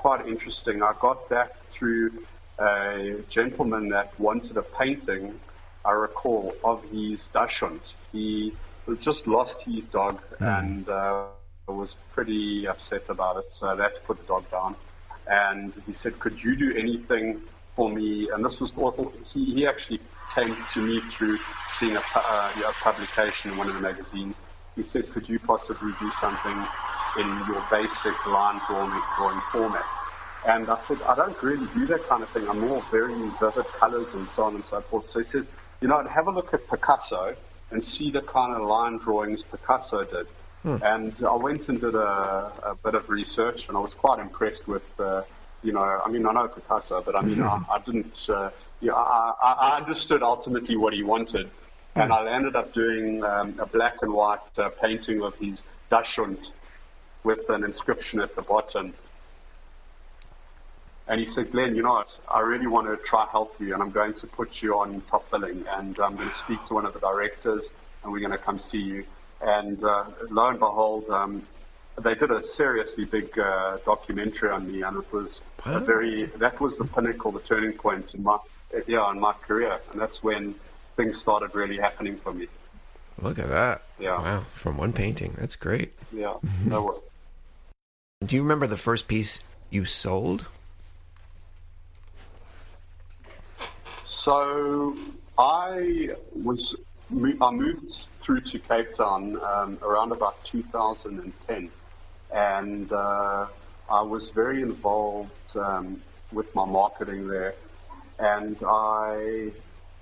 quite interesting. I got that through a gentleman that wanted a painting, I recall, of his Dachshund. He just lost his dog and was pretty upset about it, so they had to put the dog down. And he said, could you do anything for me? And this was awful. He actually came to me through seeing a publication in one of the magazines. He said, could you possibly do something in your basic line drawing format? And I said, I don't really do that kind of thing. I'm more very vivid colors and so on and so forth. So he says, have a look at Picasso and see the kind of line drawings Picasso did. And I went and did a bit of research, and I was quite impressed with, I know Picasso, but I didn't, I understood ultimately what he wanted. And I ended up doing a black and white painting of his Dachshund with an inscription at the bottom. And he said, Glenn, you know what, I really want to try help you, and I'm going to put you on top billing, and I'm going to speak to one of the directors, and we're going to come see you. And lo and behold, they did a seriously big documentary on me, and it was that was the pinnacle, the turning point in my career, and that's when things started really happening for me. Look at that. Yeah. Wow, from one painting. That's great. Yeah. No. Do you remember the first piece you sold? So I moved through to Cape Town around about 2010, and I was very involved with my marketing there, and I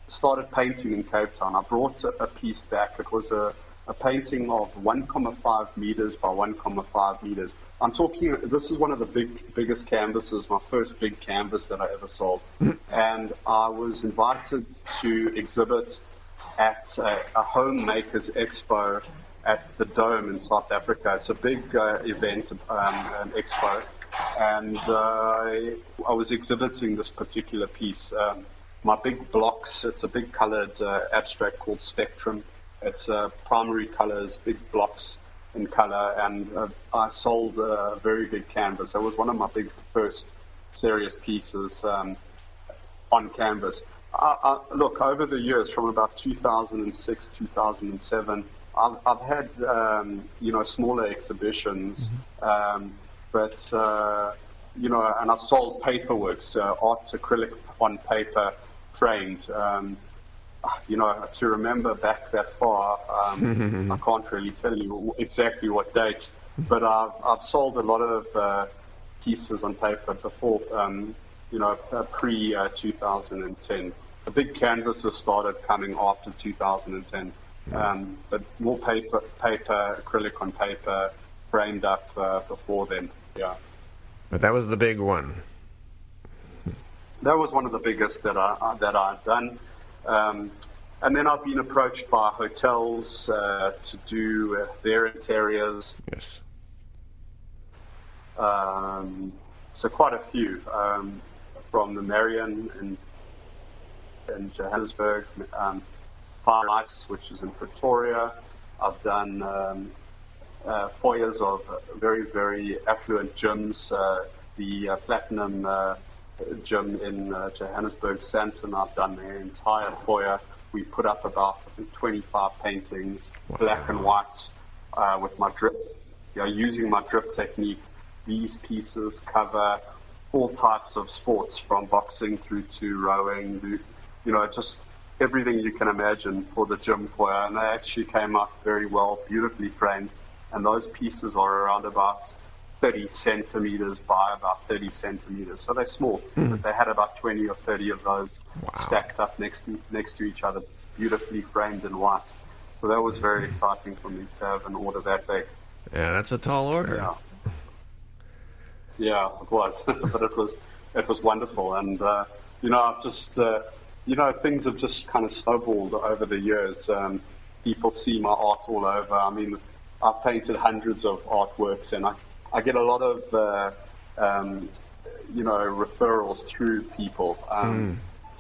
started painting in Cape Town. I brought a piece back. It was a painting of 1.5 meters by 1.5 meters. I'm talking, this is one of the biggest canvases, my first big canvas that I ever sold. And I was invited to exhibit at a homemakers expo at the Dome in South Africa. It's a big event, an expo. And I was exhibiting this particular piece. My big blocks, it's a big colored abstract called Spectrum. It's primary colors, big blocks in color, and I sold a very big canvas. It was one of my big first serious pieces on canvas. Look, over the years, from about 2006, 2007, I've had, smaller exhibitions, but, and I've sold paperworks, art acrylic on paper framed. To remember back that far, I can't really tell you exactly what dates, but I've sold a lot of pieces on paper before, pre-2010. The big canvases started coming after 2010, but more paper, acrylic on paper, framed up before then, yeah. But that was the big one. That was one of the biggest that I'd done. And then I've been approached by hotels to do their interiors. Yes. So quite a few, from the Marion in Johannesburg, Fire Ice, which is in Pretoria. I've done foyers of very, very affluent gyms. The Platinum gym in Johannesburg, Sandton, I've done their entire foyer. We put up about 25 paintings, black and white, with my drip, using my drip technique. These pieces cover all types of sports, from boxing through to rowing, just everything you can imagine for the gym foyer. And they actually came out very well, beautifully framed. And those pieces are around about 30 centimeters by about 30 centimeters. So they're small, but they had about 20 or 30 of those stacked up next to each other, beautifully framed in white. So that was very exciting for me to have an order that big. Yeah, that's a tall order. Yeah, it was, but it was wonderful. And I've just things have just kind of snowballed over the years. People see my art all over. I mean, I've painted hundreds of artworks, and I get a lot of, referrals through people.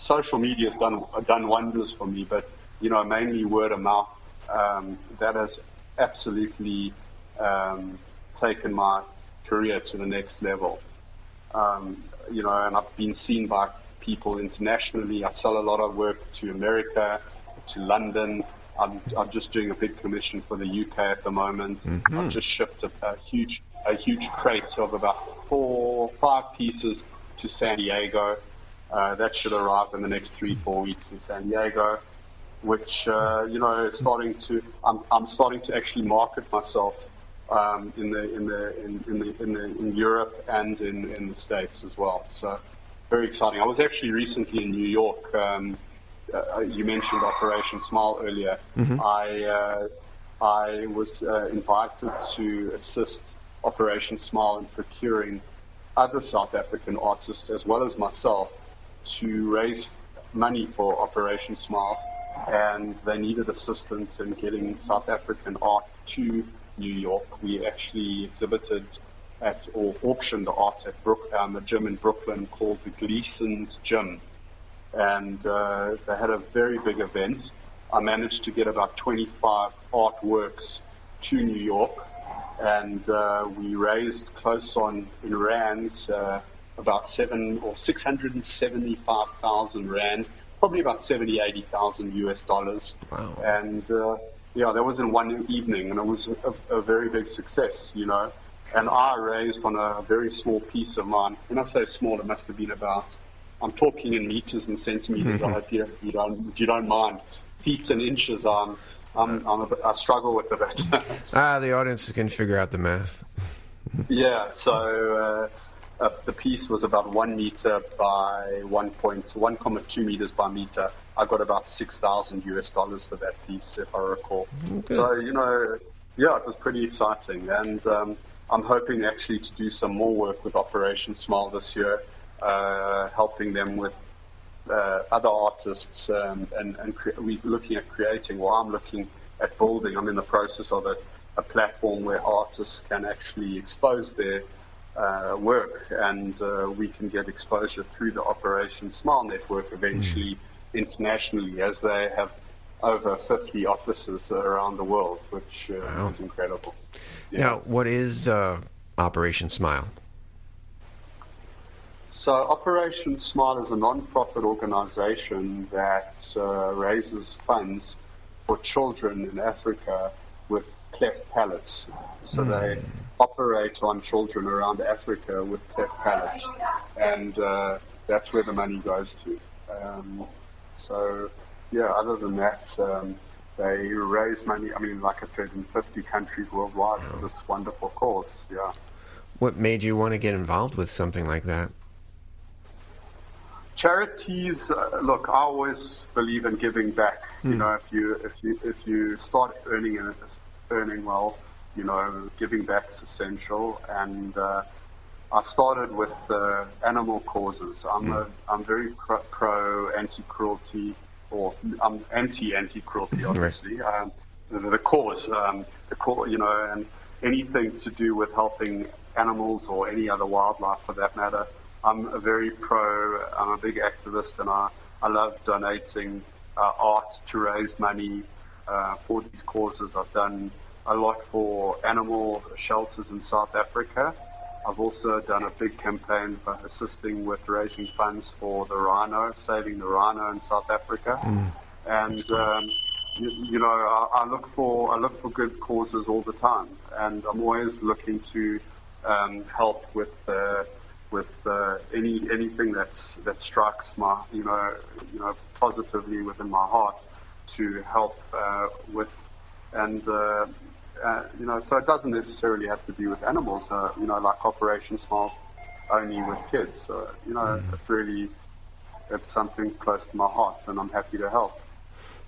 Social media has done wonders for me, but, mainly word of mouth. That has absolutely taken my career to the next level. And I've been seen by people internationally. I sell a lot of work to America, to London. I'm just doing a big commission for the UK at the moment. Mm-hmm. I've just shipped a huge crate of about 4-5 pieces to San Diego. That should arrive in the next 3-4 weeks in San Diego, which is starting to. I'm starting to actually market myself in Europe and in the States as well. So very exciting. I was actually recently in New York. You mentioned Operation Smile earlier. Mm-hmm. I was invited to assist Operation Smile in procuring other South African artists as well as myself to raise money for Operation Smile, and they needed assistance in getting South African art to New York. We actually exhibited or auctioned the art at a gym in Brooklyn called the Gleason's Gym. And they had a very big event. I managed to get about 25 artworks to New York, and we raised close on in rands about 675,000 rand, probably about 80,000 US dollars. Wow. And that was in one evening, and it was a very big success, And I raised on a very small piece of mine. When I say small, it must have been about. I'm talking in meters and centimeters. I hope you don't mind. Feet and inches. I struggle with a bit. The audience can figure out the math. Yeah. So the piece was about 1 meter by 1.2 meters by meter. I got about 6,000 US dollars for that piece, if I recall. Okay. So it was pretty exciting, and I'm hoping actually to do some more work with Operation Smile this year. Helping them with other artists, we're looking at creating, I'm looking at building, I'm in the process of it, a platform where artists can actually expose their work, and we can get exposure through the Operation Smile network eventually internationally, as they have over 50 offices around the world, which is incredible. Yeah. Now, what is Operation Smile? So Operation Smile is a non-profit organization that raises funds for children in Africa with cleft palates. So they operate on children around Africa with cleft palates, and that's where the money goes to. Other than that, they raise money, like I said, in 50 countries worldwide for this wonderful cause, yeah. What made you want to get involved with something like that? Charities, look, I always believe in giving back. If you start earning well, giving back is essential. And I started with animal causes. I'm very pro anti-cruelty, or I'm anti-cruelty, obviously. Right. The cause, and anything to do with helping animals or any other wildlife for that matter. I'm a big activist, and I love donating art to raise money for these causes. I've done a lot for animal shelters in South Africa. I've also done a big campaign for assisting with raising funds for the rhino, saving the rhino in South Africa. And I look for good causes all the time, and I'm always looking to help with anything that strikes my positively within my heart to help with, and so it doesn't necessarily have to be with animals. Like Operation Smile, only with kids. So it's something close to my heart, and I'm happy to help.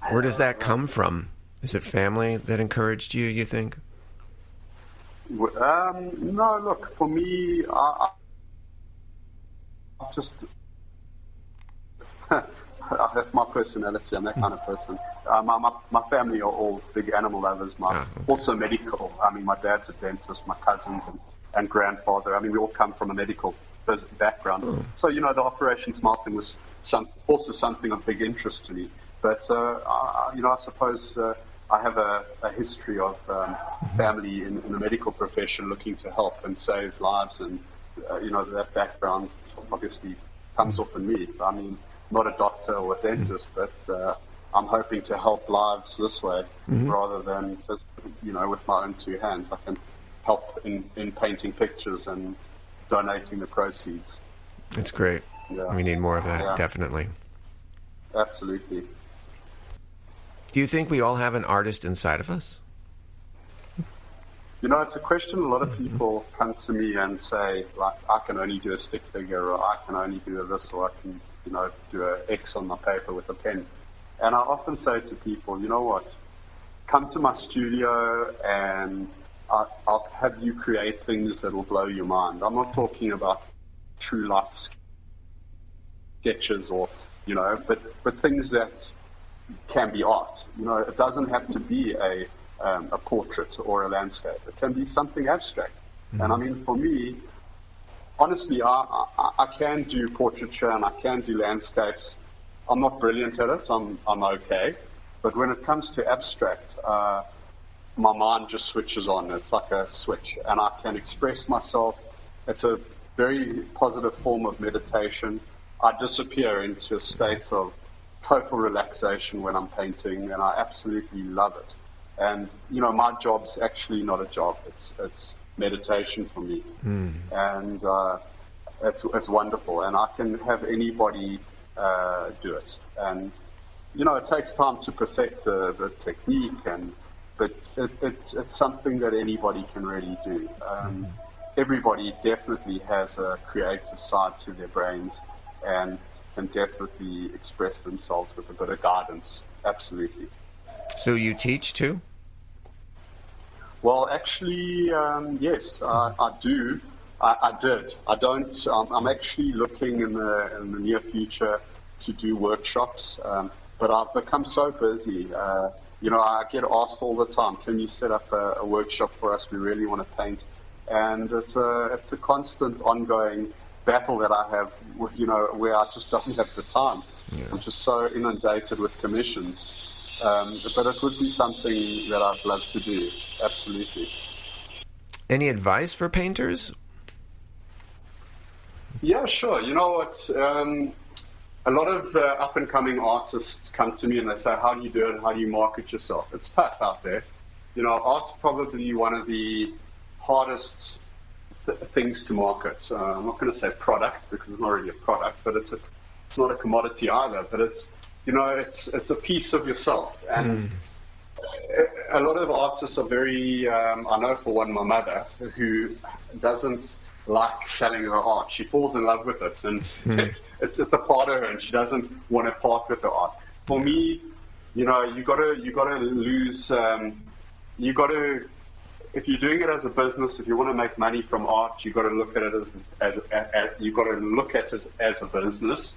Where does that come from? Is it family that encouraged you? You think? No, look, for me, I just that's my personality. I'm that kind of person. My family are all big animal lovers. Also medical. My dad's a dentist. My cousins and grandfather. We all come from a medical background. So the Operation Smile thing was also something of big interest to me. But I suppose I have a history of family in the medical profession looking to help and save lives and that background obviously comes off in me. I mean, not a doctor or a dentist, but I'm hoping to help lives this way rather than just, with my own two hands. I can help in painting pictures and donating the proceeds. It's great. Yeah. We need more of that, definitely. Absolutely. Do you think we all have an artist inside of us? It's a question a lot of people come to me and say, like, I can only do a stick figure, or I can only do this, or I can, do an X on my paper with a pen. And I often say to people, you know what, come to my studio and I'll have you create things that will blow your mind. I'm not talking about true life sketches or, but things that can be art. It doesn't have to be a portrait or a landscape. It can be something abstract. Mm-hmm. And I mean, for me, honestly, I can do portraiture and I can do landscapes. I'm not brilliant at it. I'm okay. But when it comes to abstract, my mind just switches on. It's like a switch, and I can express myself. It's a very positive form of meditation. I disappear into a state of total relaxation when I'm painting, and I absolutely love it. And, my job's actually not a job. It's meditation for me. And it's wonderful. And I can have anybody do it. And, it takes time to perfect the technique, but it's something that anybody can really do. Everybody definitely has a creative side to their brains and can definitely express themselves with a bit of guidance. Absolutely. So you teach too? Well, actually, yes, I do. I did. I don't. I'm actually looking in the near future to do workshops, but I've become so busy. I get asked all the time, can you set up a workshop for us? We really want to paint. And it's a constant ongoing battle that I have with, where I just don't have the time. Yeah. I'm just so inundated with commissions. But it would be something that I'd love to do. Absolutely. Any advice for painters? Yeah, sure. You know what? A lot of up-and-coming artists come to me and they say, how do you do it? How do you market yourself? It's tough out there. Art's probably one of the hardest things to market. I'm not going to say product because it's not really a product, but it's not a commodity either. But it's a piece of yourself. And a lot of artists are very, I know for one, my mother, who doesn't like selling her art. She falls in love with it, and it's a part of her, and she doesn't want to part with her art. For me, you gotta lose. You gotta, if you're doing it as a business, if you want to make money from art, you got to look at it as a business.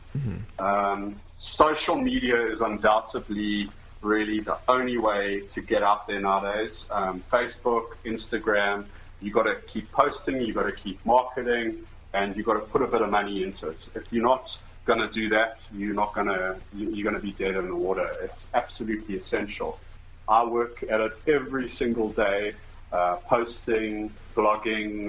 Social media is undoubtedly really the only way to get out there nowadays. Facebook, Instagram. You got to keep posting, you got to keep marketing, and you got to put a bit of money into it. If you're not going to do that, you're going to be dead in the water. It's absolutely essential. I work at it every single day, posting, blogging,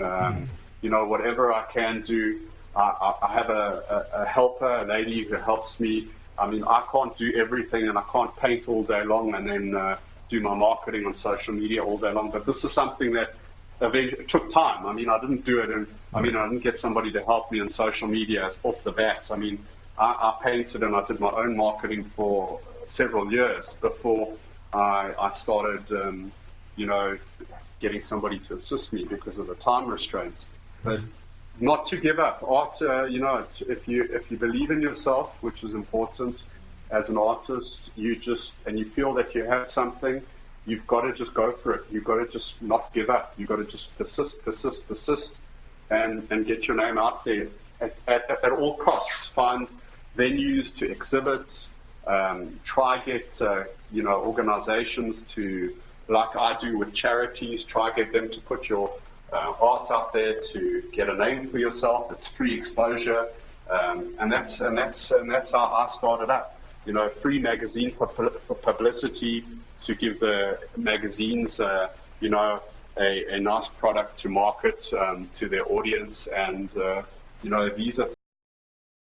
whatever I can do. I have a helper, a lady who helps me. I mean, I can't do everything, and I can't paint all day long and then do my marketing on social media all day long. But this is something that it took time. I mean, I didn't do it, and I didn't get somebody to help me on social media off the bat. I mean, I painted and I did my own marketing for several years before I started, getting somebody to assist me because of the time restraints. But not to give up. Art, if you believe in yourself, which is important as an artist, you feel that you have something. You've got to just go for it. You've got to just not give up. You've got to just persist, and get your name out there at all costs. Find venues to exhibit. Try get organizations to, like I do with charities. Try get them to put your art out there to get a name for yourself. It's free exposure, and that's how I started up. Free magazine for publicity, to give the magazines, a nice product to market to their audience. And, these are